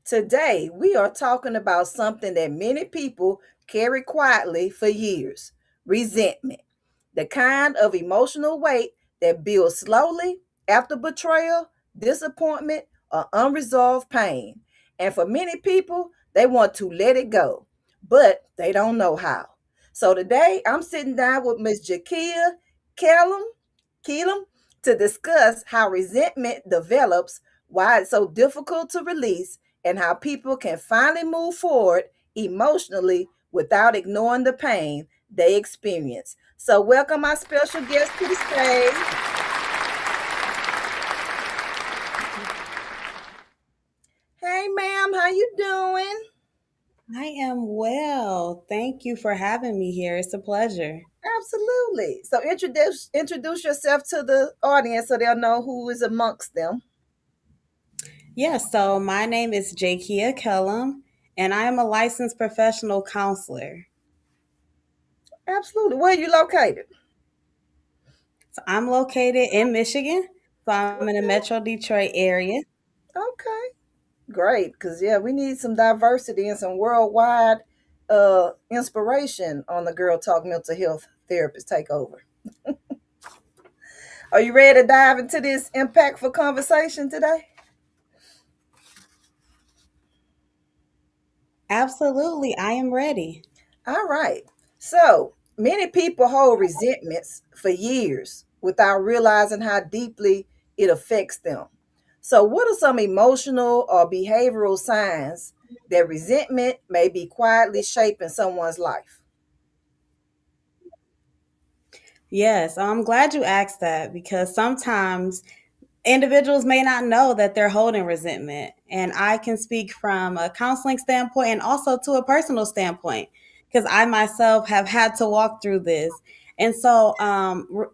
Today, we are talking about something that many people carry quietly for years: resentment, the kind of emotional weight that builds slowly after betrayal, disappointment, or unresolved pain. And for many people, they want to let it go, but they don't know how. So today, I'm sitting down with Miss Jakia Kellum, Keelam to discuss how resentment develops, why it's so difficult to release, and how people can finally move forward emotionally without ignoring the pain they experience. So, welcome our special guest to the stage. Hey, ma'am, how you doing? I am well. Thank you for having me here. It's a pleasure. Absolutely. So, introduce yourself to the audience so they'll know who is amongst them. So my name is Jakia Kellum, and I am a licensed professional counselor. Absolutely. Where are you located? So I'm located in Michigan, so I'm in the Metro Detroit area. Okay. Great, because yeah, we need some diversity and some worldwide inspiration on the Girl Talk Mental Health Therapist Takeover. Are you ready to dive into this impactful conversation today? Absolutely, I am ready. All right. So many people hold resentments for years without realizing how deeply it affects them. So, what are some emotional or behavioral signs that resentment may be quietly shaping someone's life? Yes, I'm glad you asked that because sometimes individuals may not know that they're holding resentment. And I can speak from a counseling standpoint and also to a personal standpoint because I myself have had to walk through this. And so,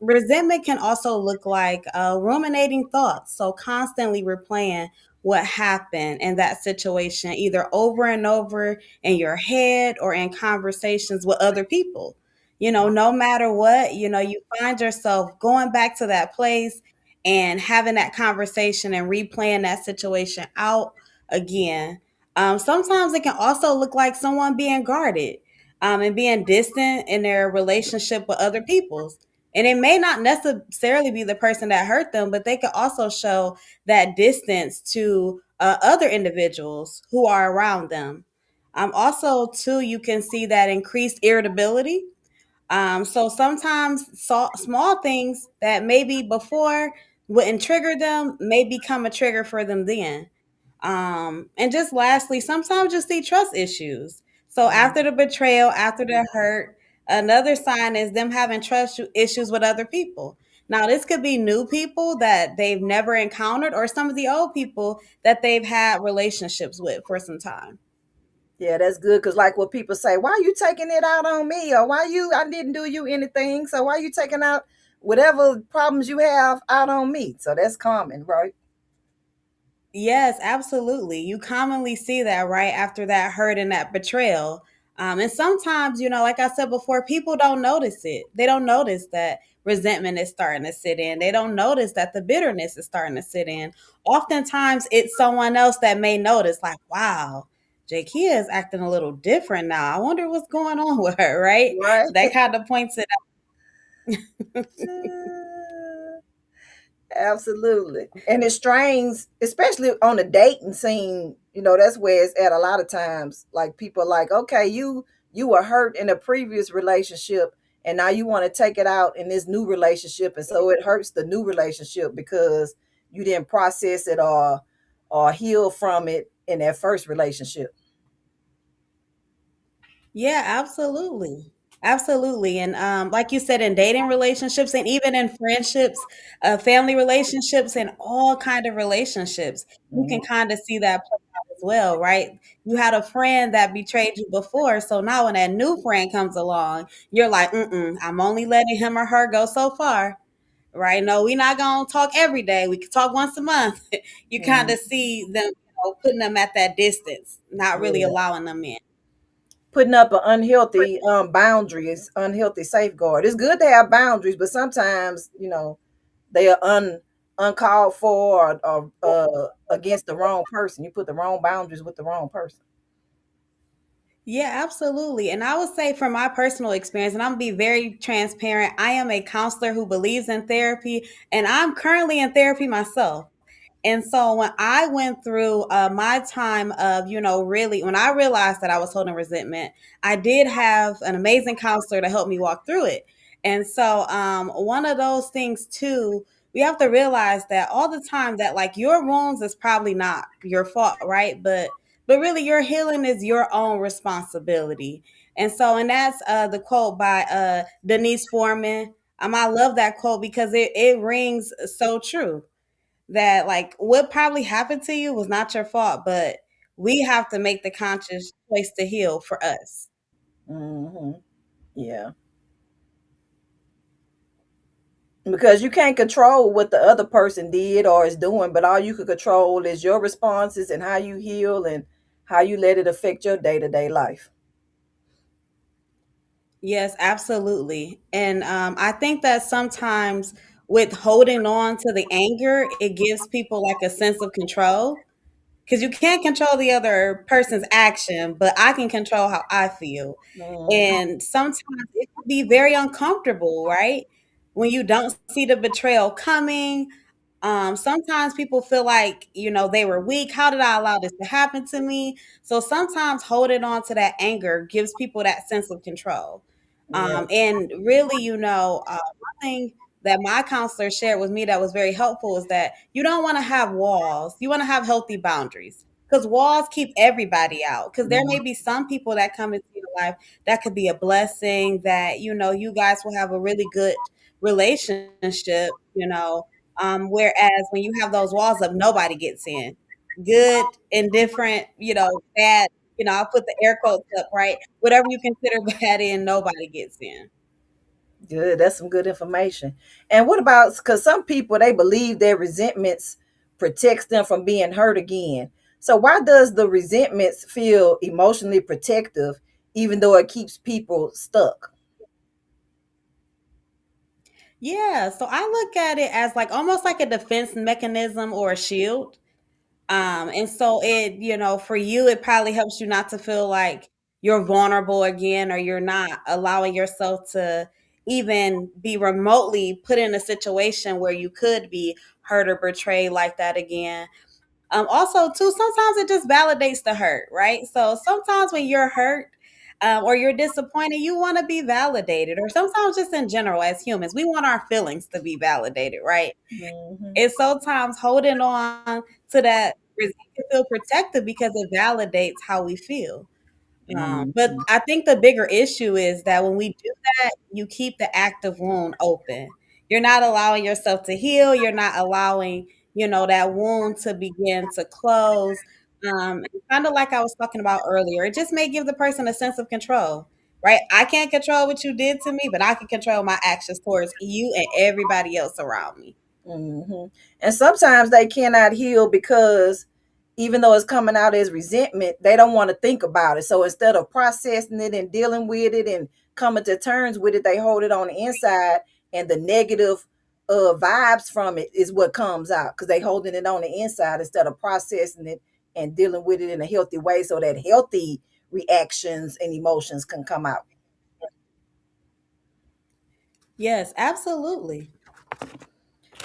resentment can also look like ruminating thoughts. So, constantly replaying what happened in that situation, either over and over in your head or in conversations with other people. No matter what, you find yourself going back to that place and having that conversation and replaying that situation out again. Sometimes it can also look like someone being guarded and being distant in their relationship with other people's. And it may not necessarily be the person that hurt them, but they could also show that distance to other individuals who are around them. Also, too, you can see that increased irritability. So sometimes small things that maybe before wouldn't trigger them may become a trigger for them then. And just lastly, sometimes just see trust issues. So after the betrayal, after the hurt, another sign is them having trust issues with other people. Now, this could be new people that they've never encountered, or some of the old people that they've had relationships with for some time. Yeah, that's good because, like, what people say, why are you taking it out on me? Or why you, I didn't do you anything. So, why are you taking out whatever problems you have out on me? So, that's common, right? Yes, absolutely. You commonly see that right after that hurt and that betrayal. And sometimes, like I said before, people don't notice it. They don't notice that resentment is starting to sit in. They don't notice that the bitterness is starting to sit in. Oftentimes, it's someone else that may notice, like, wow, Jakia is acting a little different now. I wonder what's going on with her, right? Right. That kind of points it out. Absolutely. And it strains, especially on the dating scene, that's where it's at a lot of times. Like people are like, okay, you were hurt in a previous relationship and now you want to take it out in this new relationship. And so it hurts the new relationship because you didn't process it or heal from it in that first relationship. Yeah, absolutely. Absolutely. And like you said, in dating relationships and even in friendships, family relationships, and all kind of relationships, you can Mhm. kind of see that play out as well, right? You had a friend that betrayed you before, so now when that new friend comes along, you're like, mm-mm, I'm only letting him or her go so far, right? No, we're not gonna talk every day. We can talk once a month. You kind Mhm. of see them, putting them at that distance, not really Yeah. allowing them in. Putting up an unhealthy boundaries, unhealthy safeguard. It's good to have boundaries, but sometimes they are uncalled for, or against the wrong person. You put the wrong boundaries with the wrong person. Yeah, absolutely. And I would say from my personal experience, and I'm gonna be very transparent, I am a counselor who believes in therapy, and I'm currently in therapy myself. And so when I went through my time of, really, when I realized that I was holding resentment, I did have an amazing counselor to help me walk through it. And so one of those things too, we have to realize that all the time that like your wounds is probably not your fault, right? But really your healing is your own responsibility. And so, and that's the quote by Denise Foreman. I love that quote because it rings so true that like what probably happened to you was not your fault, but we have to make the conscious choice to heal for us. Hmm. Yeah, because you can't control what the other person did or is doing, but all you can control is your responses and how you heal and how you let it affect your day-to-day life. Yes, absolutely. And I think that sometimes with holding on to the anger, it gives people like a sense of control because you can't control the other person's action, but I can control how I feel. Hmm. And sometimes it can be very uncomfortable, right? When you don't see the betrayal coming. Sometimes people feel like, they were weak. How did I allow this to happen to me? So sometimes holding on to that anger gives people that sense of control. Yeah. And really, one thing that my counselor shared with me that was very helpful is that you don't want to have walls. You want to have healthy boundaries because walls keep everybody out. Because there may be some people that come into your life that could be a blessing, that, you guys will have a really good relationship, whereas when you have those walls up, nobody gets in. Good, indifferent, bad, I'll put the air quotes up, right? Whatever you consider bad in, nobody gets in. Good. That's some good information. And what about, because some people they believe their resentments protects them from being hurt again. So why does the resentments feel emotionally protective, even though it keeps people stuck? Yeah, so I look at it as like almost like a defense mechanism or a shield. And so it, for you, it probably helps you not to feel like you're vulnerable again, or you're not allowing yourself to even be remotely put in a situation where you could be hurt or betrayed like that again. Also, too, sometimes it just validates the hurt, right? So sometimes when you're hurt, or you're disappointed, you want to be validated, or sometimes just in general, as humans, we want our feelings to be validated, right? Hmm. And sometimes holding on to that can feel protective because it validates how we feel. But Hmm. I think the bigger issue is that when we do that, you keep the active wound open. You're not allowing yourself to heal. You're not allowing, that wound to begin to close. Kind of like I was talking about earlier, it just may give the person a sense of control, right? I can't control what you did to me, but I can control my actions towards you and everybody else around me. Hmm. And sometimes they cannot heal because even though it's coming out as resentment, they don't want to think about it. So instead of processing it and dealing with it and coming to terms with it, they hold it on the inside, and the negative vibes from it is what comes out because they holding it on the inside instead of processing it and dealing with it in a healthy way so that healthy reactions and emotions can come out. Yes, absolutely.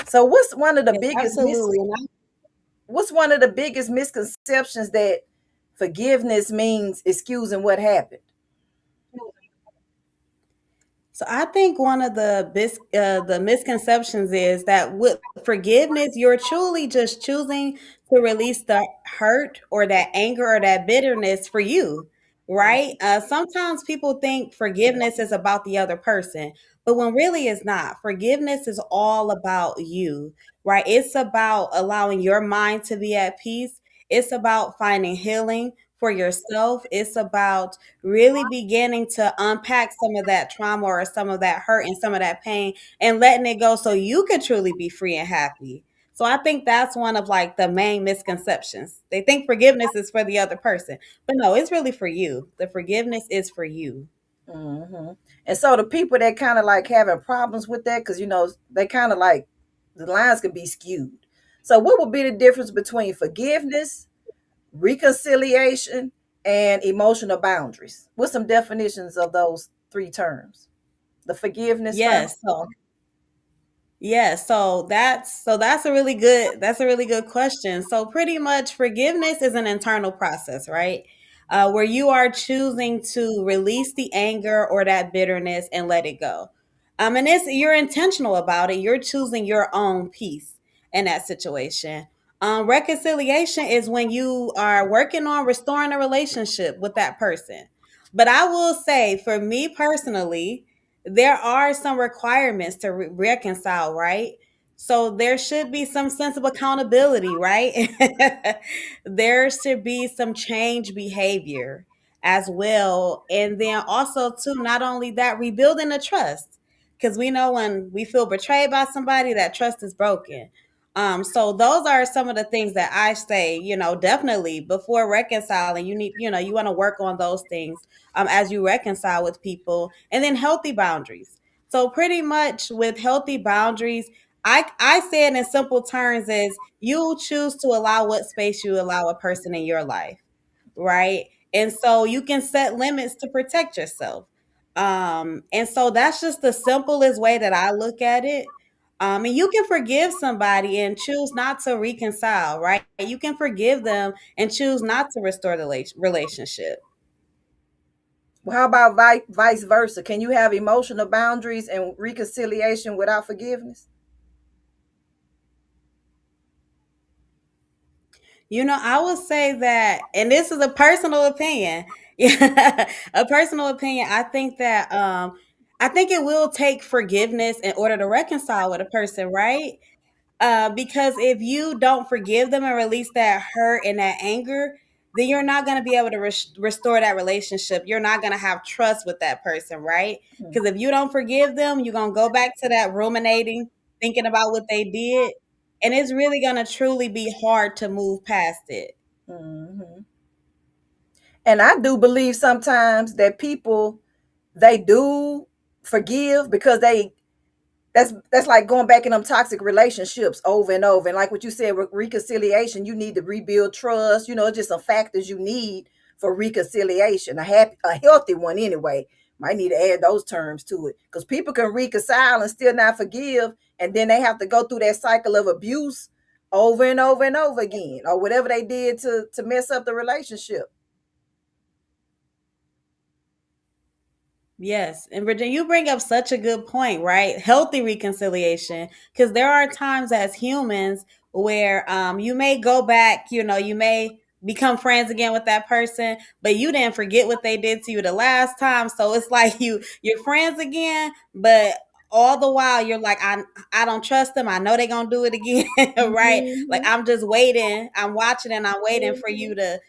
So what's one of the Yes, biggest absolutely. what's one of the biggest misconceptions that forgiveness means excusing what happened? So I think one of the misconceptions is that with forgiveness, you're truly just choosing to release the hurt or that anger or that bitterness for you, right? Sometimes people think forgiveness is about the other person, but when really it's not. Forgiveness is all about you, right? It's about allowing your mind to be at peace. It's about finding healing for yourself. It's about really beginning to unpack some of that trauma or some of that hurt and some of that pain and letting it go so you could truly be free and happy. So I think that's one of like the main misconceptions. They think forgiveness is for the other person, but no, it's really for you. The forgiveness is for you. Hmm. And so the people that kind of like having problems with that, because they kind of like The lines can be skewed. So, what would be the difference between forgiveness, reconciliation, and emotional boundaries? What's some definitions of those three terms? The forgiveness Yes. first. Yeah, so that's a really good question. So pretty much forgiveness is an internal process, right? Where you are choosing to release the anger or that bitterness and let it go. And you're intentional about it. You're choosing your own peace in that situation. Reconciliation is when you are working on restoring a relationship with that person. But I will say, for me personally, there are some requirements to reconcile, right? So there should be some sense of accountability, right? There should be some change behavior as well. And then also, too, not only that, rebuilding the trust. Because we know when we feel betrayed by somebody, that trust is broken. So those are some of the things that I say, definitely before reconciling, you want to work on those things as you reconcile with people, and then healthy boundaries. So pretty much with healthy boundaries, I say it in simple terms is you choose to allow what space you allow a person in your life, right? And so you can set limits to protect yourself. And so that's just the simplest way that I look at it. And you can forgive somebody and choose not to reconcile, right? You can forgive them and choose not to restore the relationship. Well, how about vice versa? Can you have emotional boundaries and reconciliation without forgiveness? I would say that, and this is a personal opinion. Yeah, a personal opinion. I think it will take forgiveness in order to reconcile with a person, right? Because if you don't forgive them and release that hurt and that anger, then you're not going to be able to restore that relationship. You're not going to have trust with that person, right? Because if you don't forgive them, you're going to go back to that ruminating, thinking about what they did. And it's really going to truly be hard to move past it. Mm-hmm. And I do believe sometimes that people, they do forgive because that's like going back in them toxic relationships over and over. And like what you said, reconciliation, you need to rebuild trust. It's just some factors you need for reconciliation. A healthy one anyway. Might need to add those terms to it because people can reconcile and still not forgive, and then they have to go through that cycle of abuse over and over and over again, or whatever they did to mess up the relationship. Yes, and Virginia, you bring up such a good point, right? Healthy reconciliation, because there are times as humans where you may go back, you may become friends again with that person, but you didn't forget what they did to you the last time. So it's like you're friends again, but all the while you're like, I don't trust them. I know they're gonna do it again, right? Like Mm-hmm. I'm just waiting, I'm watching and I'm waiting for you to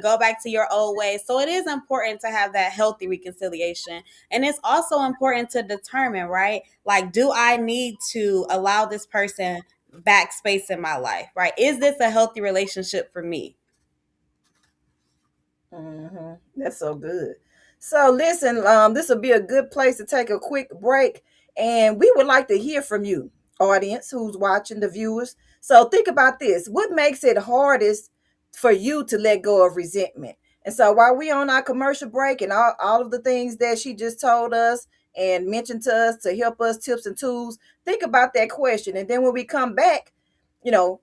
go back to your old ways. So it is important to have that healthy reconciliation. And it's also important to determine, right? Like, do I need to allow this person back space in my life, right? Is this a healthy relationship for me? That's so good. So listen, this will be a good place to take a quick break, and we would like to hear from you, audience who's watching, the viewers. So think about this: what makes it hardest for you to let go of resentment? And so while we on our commercial break and all of the things that she just told us and mentioned to us to help us tips and tools, think about that question. And then when we come back,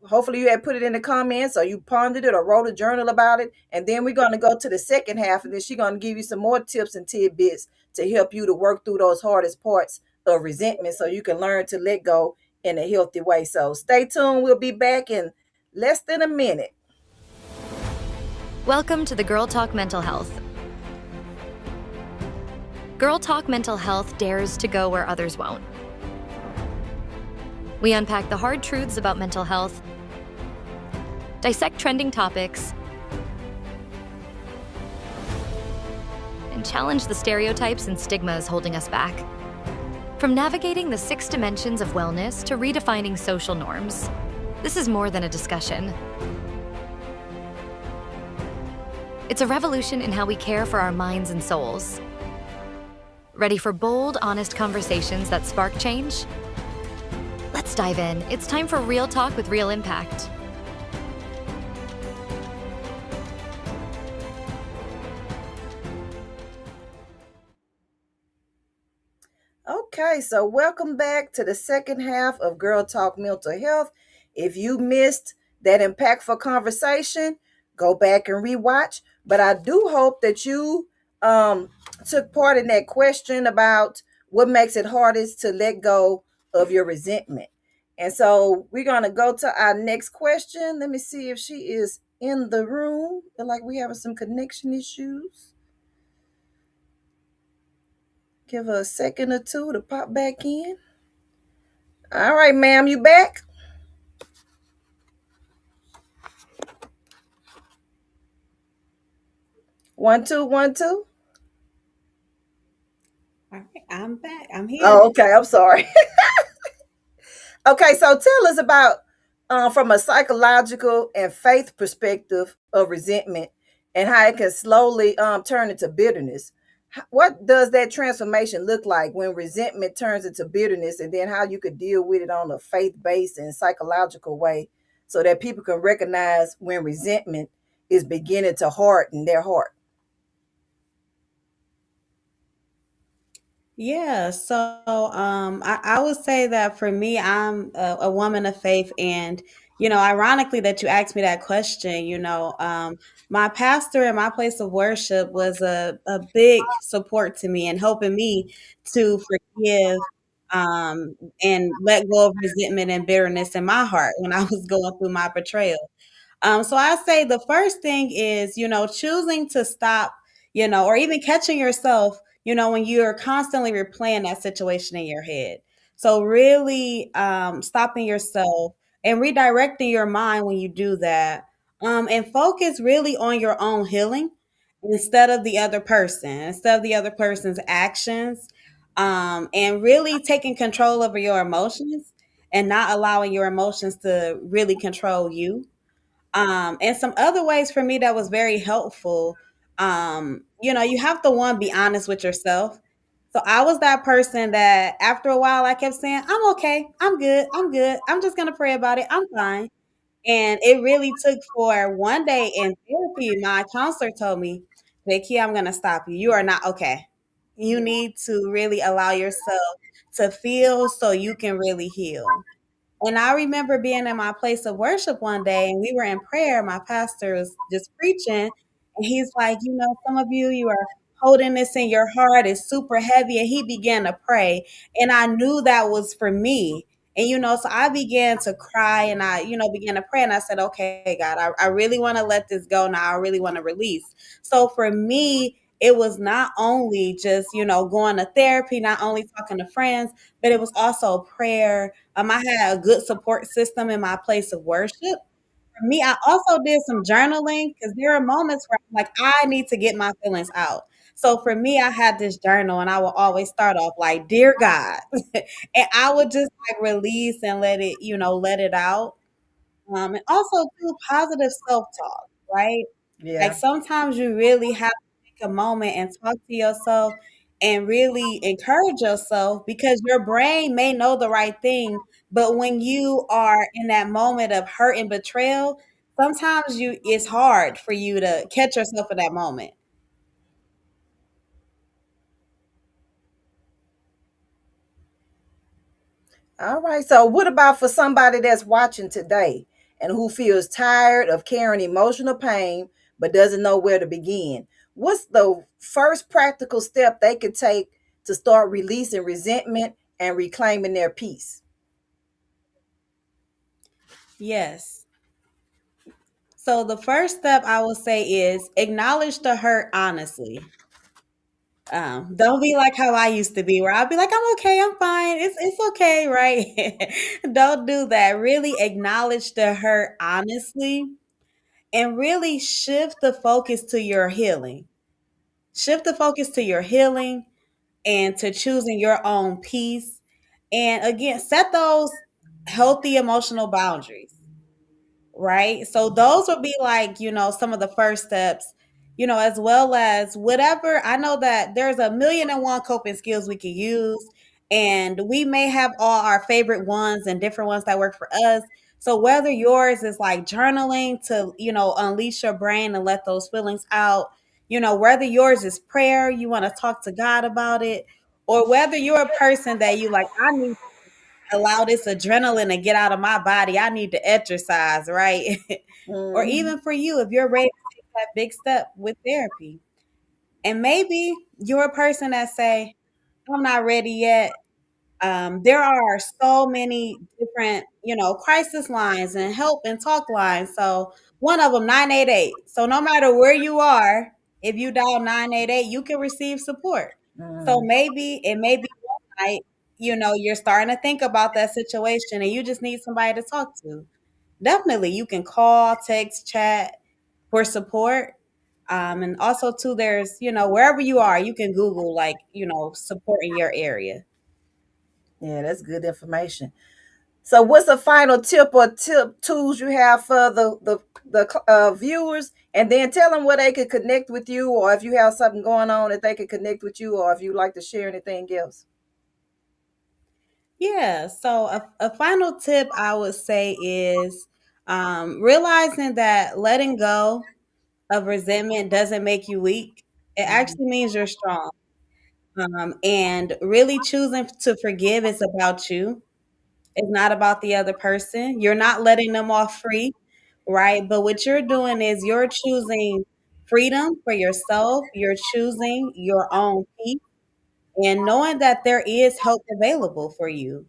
hopefully you had put it in the comments or you pondered it or wrote a journal about it. And then we're going to go to the second half, and then she's going to give you some more tips and tidbits to help you to work through those hardest parts of resentment so you can learn to let go in a healthy way. So stay tuned. We'll be back in less than a minute. Welcome to the Girl Talk Mental Health. Girl Talk Mental Health dares to go where others won't. We unpack the hard truths about mental health, dissect trending topics, and challenge the stereotypes and stigmas holding us back. From navigating the 6 dimensions of wellness to redefining social norms, this is more than a discussion. It's a revolution in how we care for our minds and souls. Ready for bold, honest conversations that spark change? Let's Let's dive in. It's time for Real Talk with Real Impact. Okay, so welcome back to the second half of Girl Talk Mental Health. If you missed that impactful conversation, go back and rewatch. But I do hope that you um, took part in that question about what makes it hardest to let go of your resentment. And so we're going to go to our next question. Let me see if she is in the room. Feel like we having some connection issues. Give her a second or two to pop back in. All right, ma'am, you back? 1 2 1 2. All right, I'm back. I'm here. Oh, okay. I'm sorry. Okay, so tell us about from a psychological and faith perspective of resentment and how it can slowly turn into bitterness. What does that transformation look like when resentment turns into bitterness, and then how you could deal with it on a faith-based and psychological way so that people can recognize when resentment is beginning to harden their heart? Yeah, so I would say that for me, I'm a woman of faith, and ironically that you asked me that question. My pastor in my place of worship was a big support to me and helping me to forgive and let go of resentment and bitterness in my heart when I was going through my betrayal. So I say the first thing is, choosing to stop, or even catching yourself, when you're constantly replaying that situation in your head. So really stopping yourself and redirecting your mind when you do that. And focus really on your own healing instead of the other person's actions. And really taking control over your emotions and not allowing your emotions to really control you. And some other ways for me that was very helpful. You have to one be honest with yourself. So I was that person that after a while I kept saying, I'm okay, I'm good, I'm good. I'm just gonna pray about it. I'm fine. And it really took for one day in therapy, my counselor told me, Vicky, I'm gonna stop you. You are not okay. You need to really allow yourself to feel so you can really heal. And I remember being in my place of worship one day and we were in prayer. My pastor was just preaching and he's like, some of you are holding this in your heart. It's super heavy. And he began to pray. And I knew that was for me. And, so I began to cry and I, began to pray. And I said, okay, God, I really want to let this go now. I really want to release. So for me, it was not only just, going to therapy, not only talking to friends, but it was also prayer. I had a good support system in my place of worship. For me, I also did some journaling because there are moments where I'm like, I need to get my feelings out. So for me, I had this journal and I would always start off like, Dear God. And I would just like release and let it out. And also do positive self-talk, right? Like Yeah. sometimes you really have to take a moment and talk to yourself and really encourage yourself because your brain may know the right thing, but when you are in that moment of hurt and betrayal, sometimes you it's hard for you to catch yourself in that moment. All right. So, what about for somebody that's watching today and who feels tired of carrying emotional pain but doesn't know where to begin? What's the first practical step they could take to start releasing resentment and reclaiming their peace? Yes. So the first step I will say is acknowledge the hurt honestly. Don't be like how I used to be, where I'll be like, I'm okay, I'm fine, it's okay, right? Don't do that. Really acknowledge the hurt honestly, and really shift the focus to your healing. Shift the focus to your healing and to choosing your own peace. And again, set those healthy emotional boundaries. Right? So those would be like, some of the first steps, as well as whatever. I know that there's a million and one coping skills we can use. And we may have all our favorite ones and different ones that work for us. So whether yours is like journaling to, unleash your brain and let those feelings out, whether yours is prayer, you want to talk to God about it, or whether you're a person that you like, I need to allow this adrenaline to get out of my body. I need to exercise, right? Or Mhm. even for you, if you're ready to take that big step with therapy. And maybe you're a person that say, I'm not ready yet. There are so many different, crisis lines and help and talk lines. So one of them, 988. So no matter where you are, if you dial 988, you can receive support. So Mhm. maybe it may be one night, you're starting to think about that situation and you just need somebody to talk to. Definitely, you can call, text, chat for support. And also too, there's, wherever you are, you can Google like, support in your area. Yeah, that's good information. So, what's a final tip or tip tools you have for the viewers, and then tell them where they could connect with you, or if you have something going on that they could connect with you, or if you like to share anything else. Yeah. So a final tip I would say is realizing that letting go of resentment doesn't make you weak. It actually means you're strong. And really choosing to forgive is about you. It's not about the other person. You're not letting them off free, right? But what you're doing is you're choosing freedom for yourself. You're choosing your own peace and knowing that there is help available for you,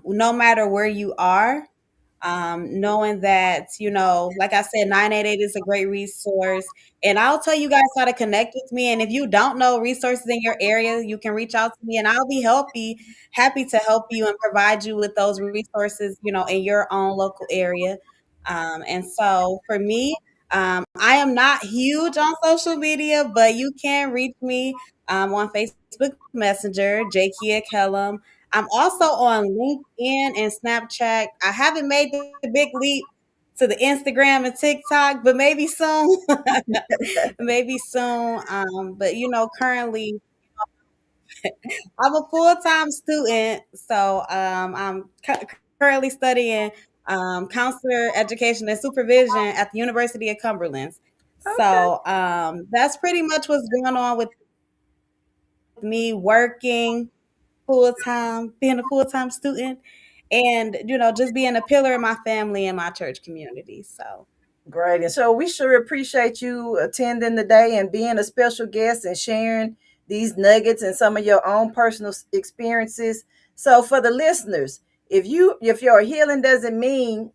no matter where you are, knowing that, like I said, 988 is a great resource. And I'll tell you guys how to connect with me. And if you don't know resources in your area, you can reach out to me and I'll be happy to help you and provide you with those resources, in your own local area. And so for me, I am not huge on social media, but you can reach me on Facebook Messenger, Jakia Kellum. I'm also on LinkedIn and Snapchat. I haven't made the big leap to the Instagram and TikTok, but maybe soon. Maybe soon. But currently I'm a full-time student, so I'm currently studying counselor education and supervision at the University of Cumberland. Okay. So that's pretty much what's going on with me working full time, being a full time student, and just being a pillar in my family and my church community. So Great. And so we sure appreciate you attending today and being a special guest and sharing these nuggets and some of your own personal experiences. So for the listeners, if your healing doesn't mean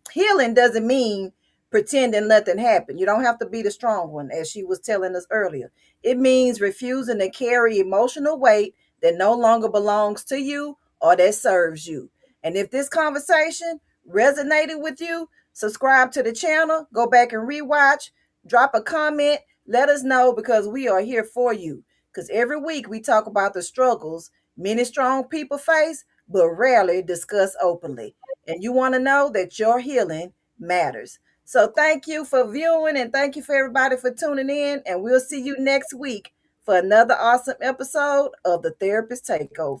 pretending nothing happened. You don't have to be the strong one, as she was telling us earlier. It means refusing to carry emotional weight that no longer belongs to you or that serves you. And if this conversation resonated with you, subscribe to the channel, go back and rewatch, drop a comment, let us know because we are here for you. Because every week we talk about the struggles many strong people face, but rarely discuss openly. And you want to know that your healing matters. So thank you for viewing and thank you for everybody for tuning in. And we'll see you next week for another awesome episode of the Therapist Takeover.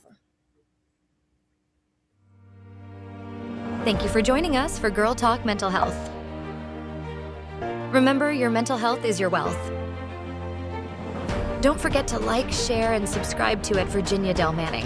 Thank you for joining us for Girl Talk Mental Health. Remember, your mental health is your wealth. Don't forget to like, share, and subscribe to at Virginia Del Manning.